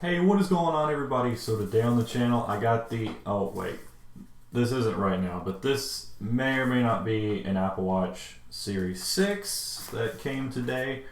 Hey, what is going on, everybody? So today on the channel I got oh wait, this isn't right now, but this may or may not be an Apple Watch Series 6 that came today.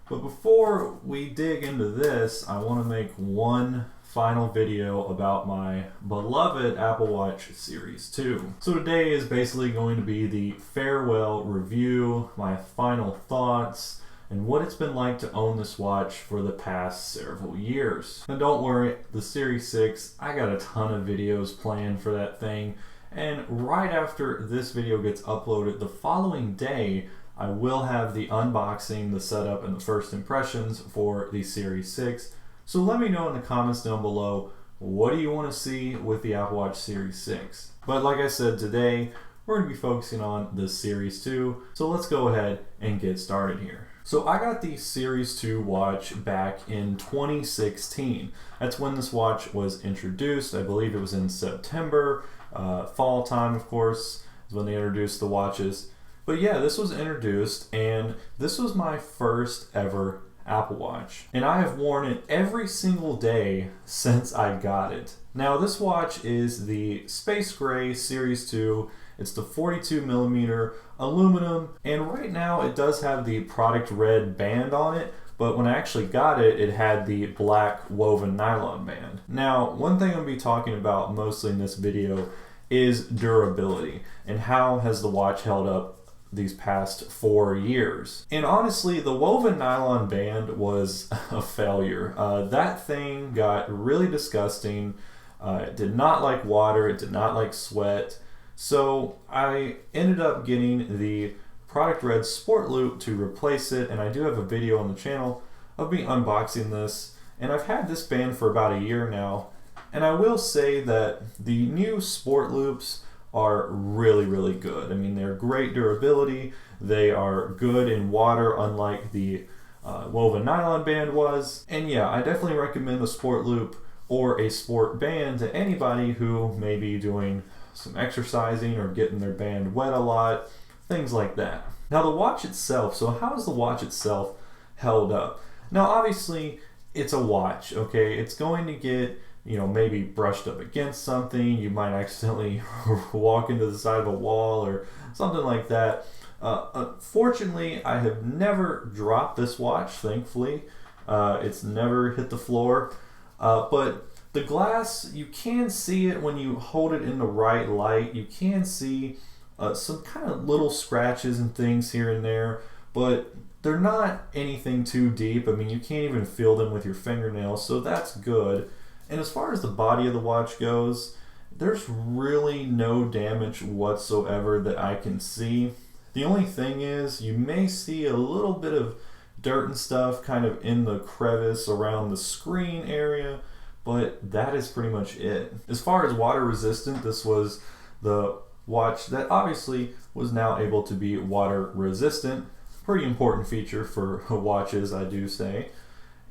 But before we dig into this, I want to make one final video about my beloved Apple Watch Series 2. So today is basically going to be the farewell review, my final thoughts, and what it's been like to own this watch for the past several years. Now don't worry, the Series 6, I got a ton of videos planned for that thing, and right after this video gets uploaded, the following day, I will have the unboxing, the setup, and the first impressions for the Series 6. So let me know in the comments down below, what do you want to see with the Apple Watch Series 6? But like I said, today, we're going to be focusing on the Series 2, so let's go ahead and get started here. So I got the Series 2 watch back in 2016. That's when this watch was introduced. I believe it was in September, fall time of course, is when they introduced the watches. But yeah, this was introduced, and this was my first ever Apple Watch. And I have worn it every single day since I got it. Now this watch is the Space Gray Series 2. It's the 42mm aluminum, and right now it does have the product red band on it, but when I actually got it, it had the black woven nylon band. Now, one thing I'm going to be talking about mostly in this video is durability, and how has the watch held up these past 4 years. And honestly, the woven nylon band was a failure. That thing got really disgusting. It did not like water, it did not like sweat. So I ended up getting the Product Red Sport Loop to replace it, and I do have a video on the channel of me unboxing this, and I've had this band for about a year now, and I will say that the new Sport Loops are really good. I mean, they're great durability, they are good in water unlike the woven nylon band was, and yeah, I definitely recommend the Sport Loop or a sport band to anybody who may be doing some exercising or getting their band wet a lot, things like that. Now the watch itself, so how is the watch itself held up? Now obviously it's a watch, okay? It's going to get, maybe brushed up against something, you might accidentally walk into the side of a wall or something like that. Fortunately, I have never dropped this watch, thankfully. It's never hit the floor, but the glass, you can see it when you hold it in the right light. You can see some kind of little scratches and things here and there, but they're not anything too deep. I mean, you can't even feel them with your fingernails, so that's good. And as far as the body of the watch goes, there's really no damage whatsoever that I can see. The only thing is, you may see a little bit of dirt and stuff kind of in the crevice around the screen area, but that is pretty much it. As far as water resistant, this was the watch that obviously was now able to be water resistant. Pretty important feature for watches, I do say.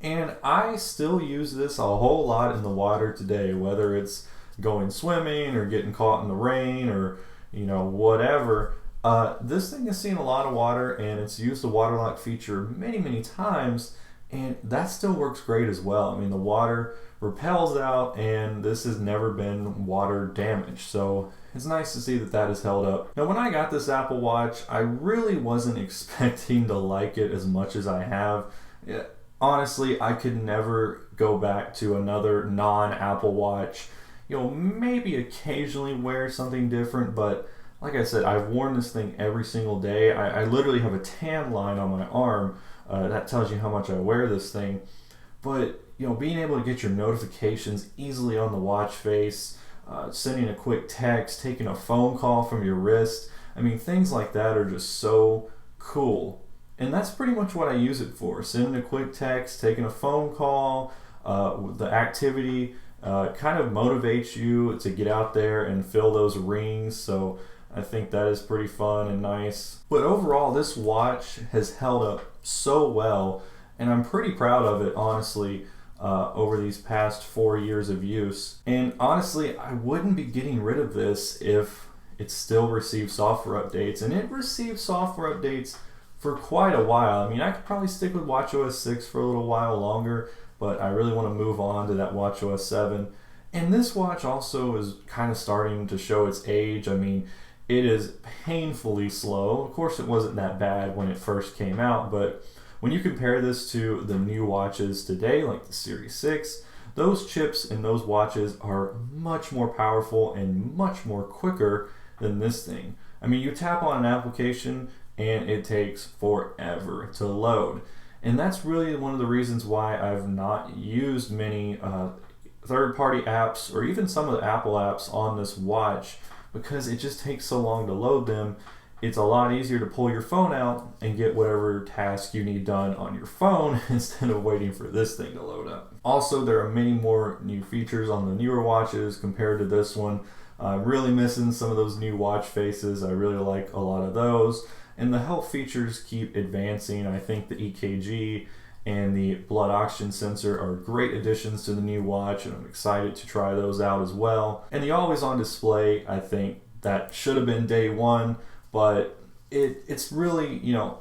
And I still use this a whole lot in the water today, whether it's going swimming or getting caught in the rain or whatever. This thing has seen a lot of water, and it's used the water lock feature many times, and that still works great as well. I mean, the water repels out, and this has never been water damage, so it's nice to see that that is held up. Now when I got this Apple Watch, I really wasn't expecting to like it as much as I have. Honestly, I could never go back to another non-Apple Watch. Maybe occasionally wear something different, but like I said, I've worn this thing every single day. I literally have a tan line on my arm. That tells you how much I wear this thing. But being able to get your notifications easily on the watch face, sending a quick text, taking a phone call from your wrist, I mean, things like that are just so cool. And that's pretty much what I use it for. Sending a quick text, taking a phone call, the activity kind of motivates you to get out there and fill those rings. So I think that is pretty fun and nice. But overall, this watch has held up so well, and I'm pretty proud of it, honestly, over these past 4 years of use. And honestly, I wouldn't be getting rid of this if it still receives software updates, and it receives software updates for quite a while. I mean, I could probably stick with watchOS 6 for a little while longer. but I really want to move on to that watchOS 7. And this watch also is kind of starting to show its age. I mean, it is painfully slow. Of course, it wasn't that bad when it first came out, but when you compare this to the new watches today, like the Series 6, those chips in those watches are much more powerful and much more quicker than this thing. I mean, you tap on an application and it takes forever to load. And that's really one of the reasons why I've not used many third-party apps or even some of the Apple apps on this watch, because it just takes so long to load them. It's a lot easier to pull your phone out and get whatever task you need done on your phone instead of waiting for this thing to load up. Also, there are many more new features on the newer watches compared to this one. I'm really missing some of those new watch faces. I really like a lot of those. And the health features keep advancing. I think the EKG and the blood oxygen sensor are great additions to the new watch, and I'm excited to try those out as well. And the always on display, I think that should have been day one, but it's really, you know,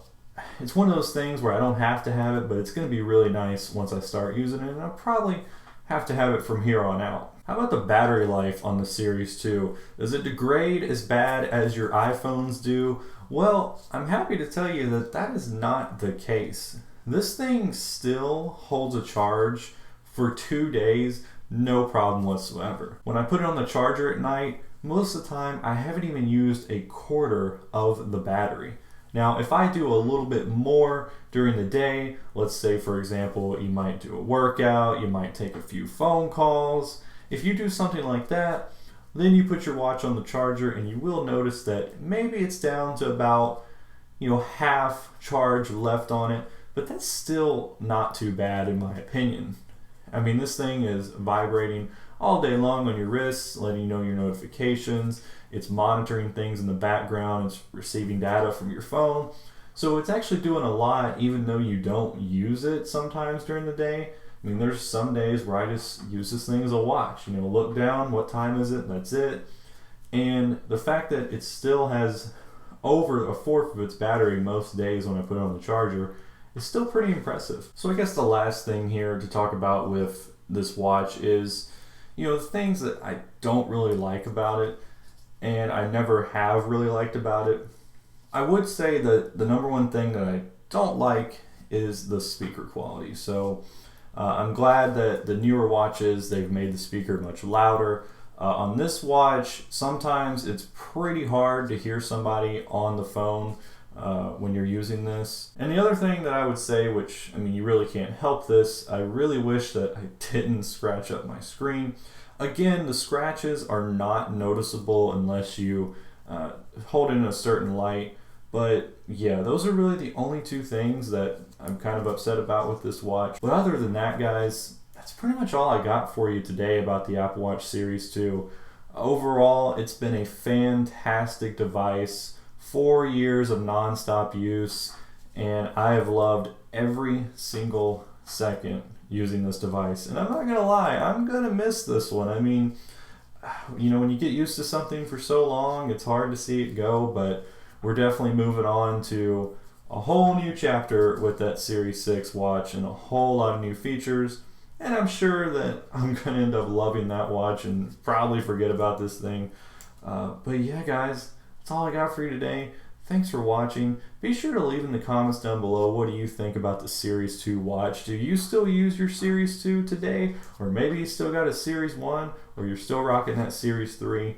it's one of those things where I don't have to have it, but it's going to be really nice once I start using it, and I'll probably have to have it from here on out. How about the battery life on the Series 2? Does it degrade as bad as your iPhones do? Well, I'm happy to tell you that that is not the case. This thing still holds a charge for 2 days, no problem whatsoever. When I put it on the charger at night, most of the time I haven't even used a quarter of the battery. Now, if I do a little bit more during the day, let's say for example, you might do a workout, you might take a few phone calls. If you do something like that, then you put your watch on the charger and you will notice that maybe it's down to about, half charge left on it. But that's still not too bad in my opinion. I mean, this thing is vibrating all day long on your wrists, letting you know your notifications. It's monitoring things in the background. It's receiving data from your phone. So it's actually doing a lot even though you don't use it sometimes during the day. I mean, there's some days where I just use this thing as a watch. Look down, what time is it, and that's it. And the fact that it still has over a fourth of its battery most days when I put it on the charger, it's still pretty impressive. So I guess the last thing here to talk about with this watch is, the things that I don't really like about it, and I never have really liked about it. I would say that the number one thing that I don't like is the speaker quality. So I'm glad that the newer watches, they've made the speaker much louder. On this watch, sometimes it's pretty hard to hear somebody on the phone when you're using this. And the other thing that I would say, which, you really can't help this, I really wish that I didn't scratch up my screen. Again, the scratches are not noticeable unless you hold it in a certain light. But yeah, those are really the only two things that I'm kind of upset about with this watch. But other than that, guys, that's pretty much all I got for you today about the Apple Watch Series 2. Overall, it's been a fantastic device. 4 years of non-stop use, and I have loved every single second using this device. And I'm not gonna lie, I'm gonna miss this one. When you get used to something for so long, it's hard to see it go, but we're definitely moving on to a whole new chapter with that Series 6 watch and a whole lot of new features. And I'm sure that I'm gonna end up loving that watch and probably forget about this thing. But yeah, guys, that's all I got for you today. Thanks for watching. Be sure to leave in the comments down below, what do you think about the Series 2 watch? Do you still use your Series 2 today? Or maybe you still got a Series 1, or you're still rocking that Series 3?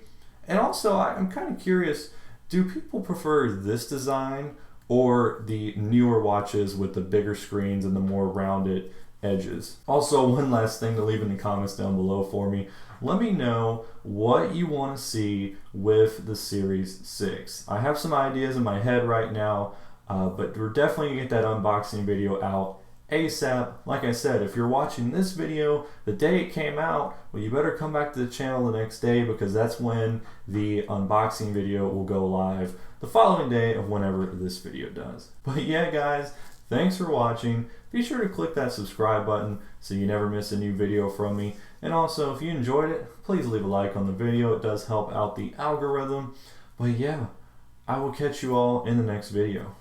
And also, I'm kind of curious, do people prefer this design or the newer watches with the bigger screens and the more rounded edges? Also, one last thing to leave in the comments down below for me. Let me know what you want to see with the Series 6. I have some ideas in my head right now, but we're definitely going to get that unboxing video out ASAP. Like I said, if you're watching this video the day it came out, well, you better come back to the channel the next day, because that's when the unboxing video will go live the following day of whenever this video does. But yeah, guys, thanks for watching. Be sure to click that subscribe button so you never miss a new video from me. And also, if you enjoyed it, please leave a like on the video. It does help out the algorithm. But yeah, I will catch you all in the next video.